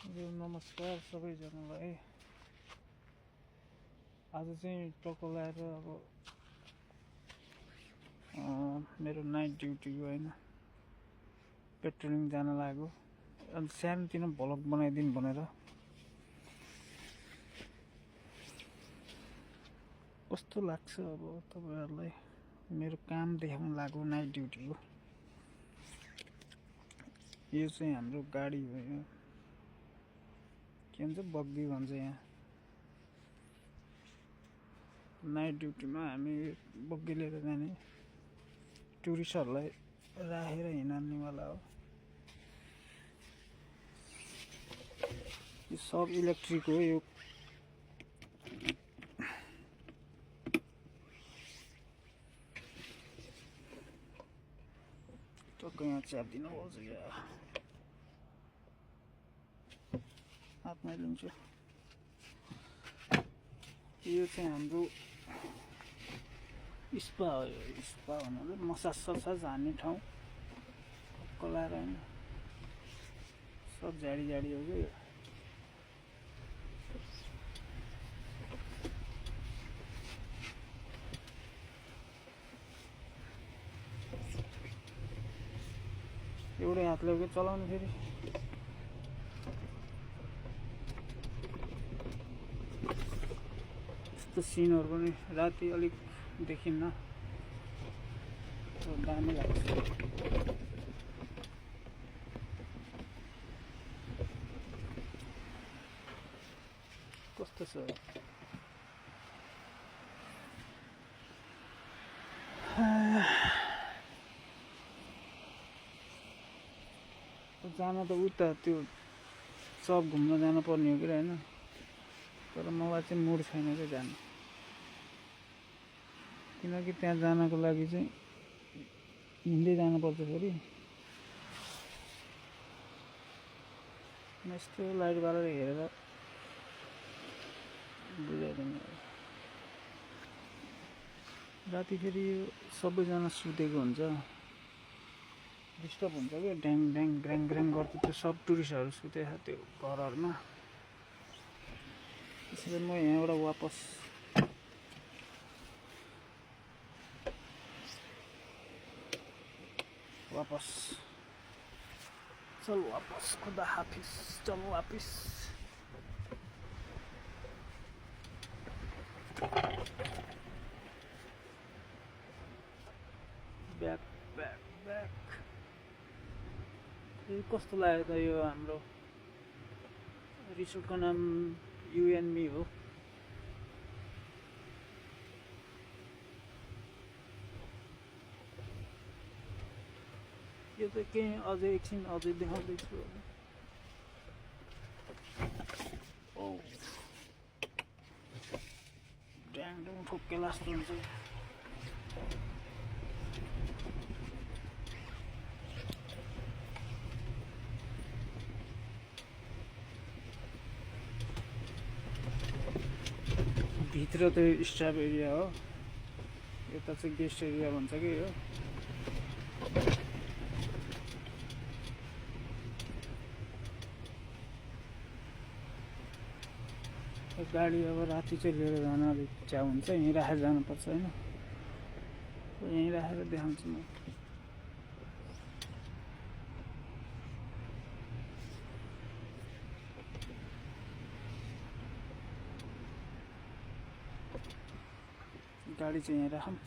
नमस्कार सबैजनालाई। आज चाहिँ टक्क लगाएर अब मेरो नाइट ड्युटी होइन, पेट्रोलिङ जान लाग्यो। अनि सानोतिनो भ्लग बनाइदिउँ भनेर। कस्तो लाग्छ अब तपाईहरुलाई मेरो काम देखाउन लाग्यो नाइट ड्युटी हो। यो चाहिँ हाम्रो गाडी हो, यो के भन्छ बग्गी भन्छ यहाँ। नाइट ड्युटीमा हामी बग्गी लिएर जाने, टुरिस्टहरुलाई राखेर हिँड्नेवाला हो। यो सब इलेक्ट्रिक हो। यो टक्क यहाँ च्यापिदिनु पर्छ क्या, हातमा लिन्छु। यो चाहिँ हाम्रो स्पा हो। यो स्पा भन्नाले मसाज ससाज हान्ने ठाउँ टक्क लगाएर होइन, सब झाडी झाडी हो क्या। एउटै हात लगे चलाउनु फेरि यस्तो सिनहरु पनि राति अलिक देखिन्न, दामी लाग्छ। कस्तो छ जान त उता त्यो सब घुम्न जान पर्ने हो कि हैन, तर मलाई चाहिँ मुड छैन के जानु। किनकि त्यहाँ जानको लागि चाहिँ हिँड्दै जानुपर्छ। फेरि यस्तो लाइट बालेर हेरेर बुझाइदिनु। राति फेरि सबैजना सुतेको हुन्छ, डिस्टर्ब हुन्छ क्या, ड्याङ ड्याङ ग्राङ ग्राङ गर्छ। त्यो सब टुरिस्टहरु सुतेछ त्यो घरहरुमा। त्यसैले म यहाँबाट वापस चल वापस, खुदा हाफिज, चल वापस। Back back back. यो कस्तो लाग्यो त, यो हाम्रो रिसोर्टको नाम युएनमी हो। यो त केही अझै एकछिन अझै देखाउँदैछु। ओ ड्याङ ड्याङ ठोक्के लास्तो हुन्छ। भित्र त स्टाफ एरिया हो, यता चाहिँ गेस्ट एरिया भन्छ कि यो। गाडी अब राति चाहिँ लिएर जान अलिक इच्छा हुन्छ, यहीँ राखेर जानुपर्छ होइन। यहीँ राखेर देखाउँछु म। गाडी चाहिँ यहीँ राखौँ।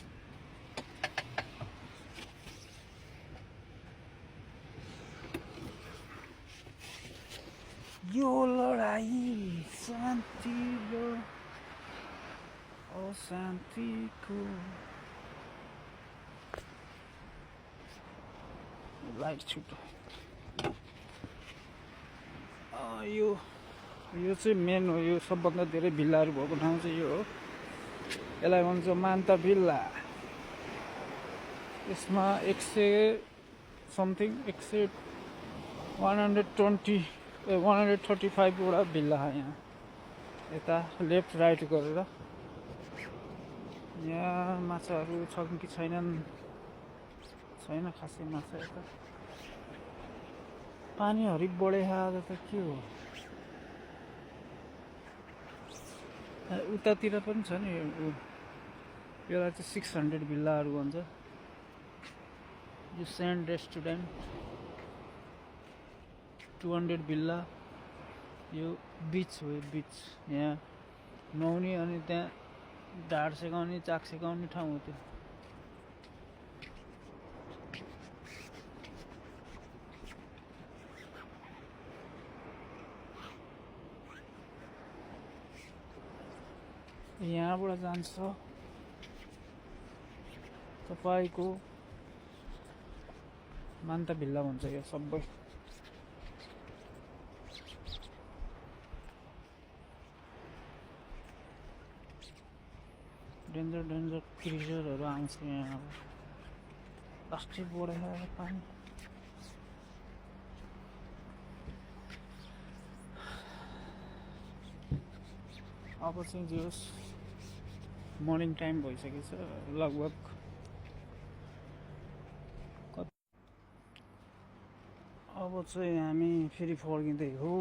यो लडाई शान्ति र अशान्तिको लाइट छुट्यो। यो चाहिँ मेन हो। यो सबभन्दा धेरै भिल्लाहरू भएको ठाउँ चाहिँ यो हो। यसलाई भन्छ मान्ता भिल्ला। यसमा 100 समथिङ 135 वटा भिल्ला छ यहाँ। यता लेफ्ट राइट गरेर यहाँ माछाहरू छन् कि छैनन्, छैन खासै माछा। यता पानी हरिक बढेछ आज त के हो। उतातिर पनि छ नि यसलाई चाहिँ 600 भिल्लाहरू भन्छ। यो सेन्ट रेस्टुरेन्ट 200 भिल्ला। यो बिच हो, यो बिच यहाँ नुहाउने अनि त्यहाँ ढाड सेकाउने चाक सेकाउने ठाउँ हो त्यो। यहाँबाट जान्छ तपाईँको मान्ता भिल्ला भन्छ यो सबै। डेन्जर डेन्जर क्रिजरहरू आउँछ यहाँ। अस्ति बढेर पानी अब चाहिँ जे होस् मर्निङ टाइम भइसकेको छ लगभग। अब चाहिँ हामी फेरि फर्किँदै हो।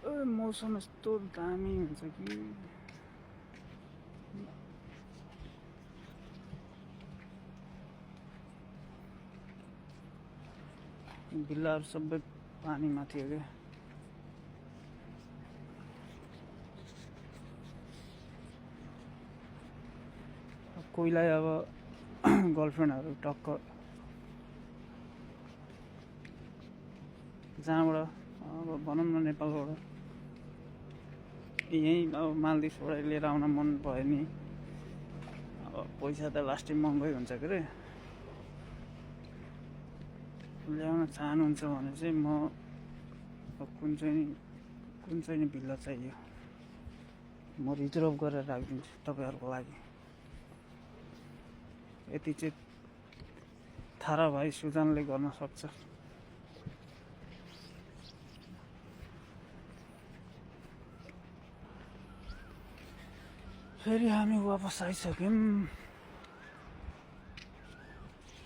मौसम यस्तो दामी हुन्छ कि भिल्लाहरू सबै पानी माथि हो क्या। कोहीलाई अब गर्लफ्रेन्डहरू टक्क जहाँबाट अब भनौँ न नेपालबाट यहीँ अब मालदिप्सबाट लिएर आउन मन भयो नि। अब पैसा त लास्टै महँगै हुन्छ के अरे। ल्याउन चाहनुहुन्छ भने चाहिँ म कुन चाहिँ भिल्ला चाहियो म रिजर्भ गरेर राखिदिन्छु तपाईँहरूको लागि। यति चाहिँ थारा भाइ सुजनले गर्न सक्छ। फेरि हामी वापस आइसक्यौँ।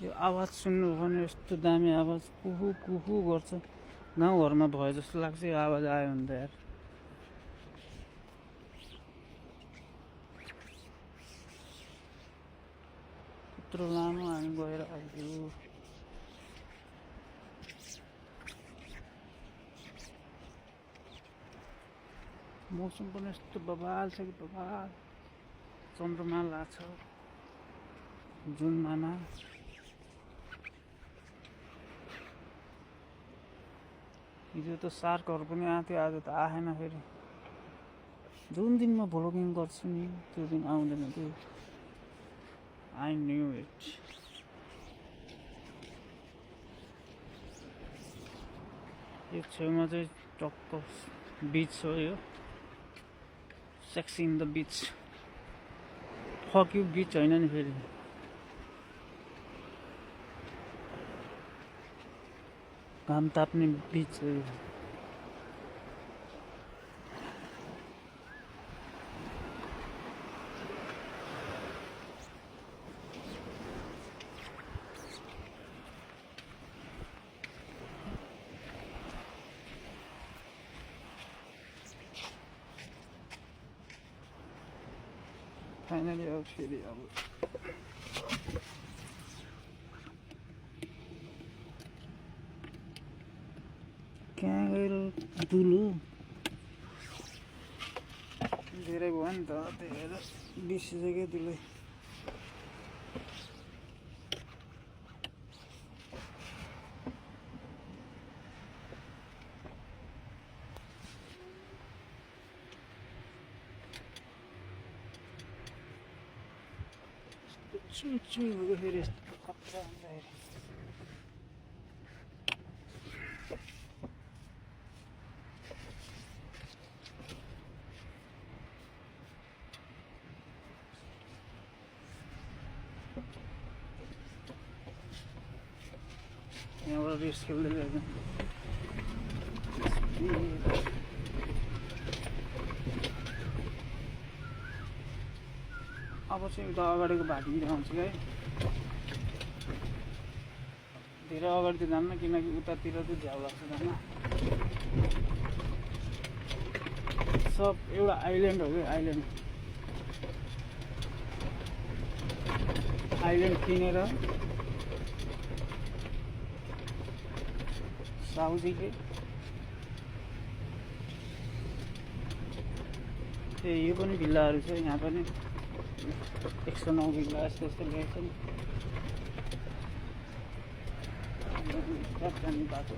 यो आवाज सुन्नु भने यस्तो दामी आवाज कुहु कुहु गर्छ। गाउँघरमा भयो जस्तो लाग्छ यो आवाज आयो भने त यार। यत्रो लामो हामी गएर आइदियो। मौसम पनि यस्तो बबाल छ कि बबाल। चन्द्रमा लाग्छ जुन मामा। हिजो त सार्कहरू पनि आएको थियो, आज त आएन। फेरि जुन दिन म भ्लगिङ गर्छु नि त्यो दिन आउँदैन त्यो। I knew it. यो छेउमा चाहिँ टक्क बिच हो यो। Sexy in the beach. Fuck you bitch होइन नि फेरि। घाम ताप्ने बिच हो यो। फाइनली अब फेरि अब कहाँ गएर दुलो धेरै भयो नि त। त्यही भएर बिर्सिसक्यो क्या दुलै। चुचु भएको फेरि यस्तो खतरा हुँदाखेरि यहाँबाट रेस खेल्दै गएको। अब चाहिँ उता अगाडिको भाटी आउँछ क्या। धेरै अगाडि त जान्न किनकि उतातिर चाहिँ झ्याउ लाग्छ जान। सब एउटा आइल्यान्ड हो कि आइल्यान्ड किनेर साउजीले यो पनि भिल्लाहरू छ यहाँ पनि 109 भिल्ला यस्तो यस्तो ल्याएको छ नि बाटो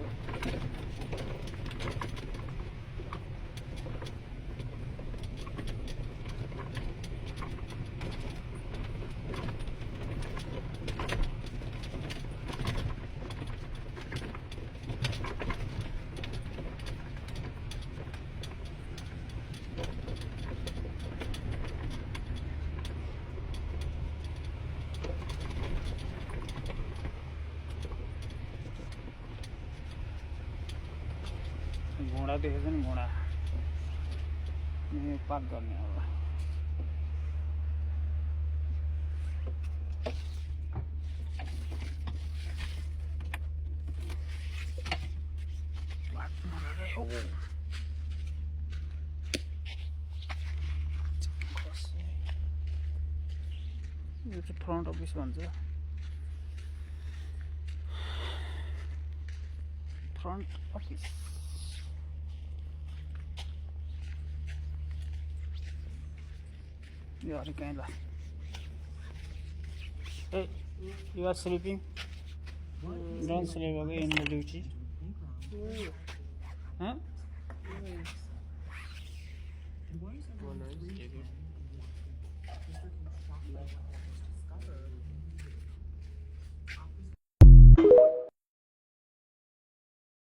घोडा देखेको छ नि घोडा पार्क गर्ने अब यो चाहिँ फ्रन्ट अफिस भन्छ front office You are kind of. Hey, you are sleeping? Don't sleep again in the duty. Huh?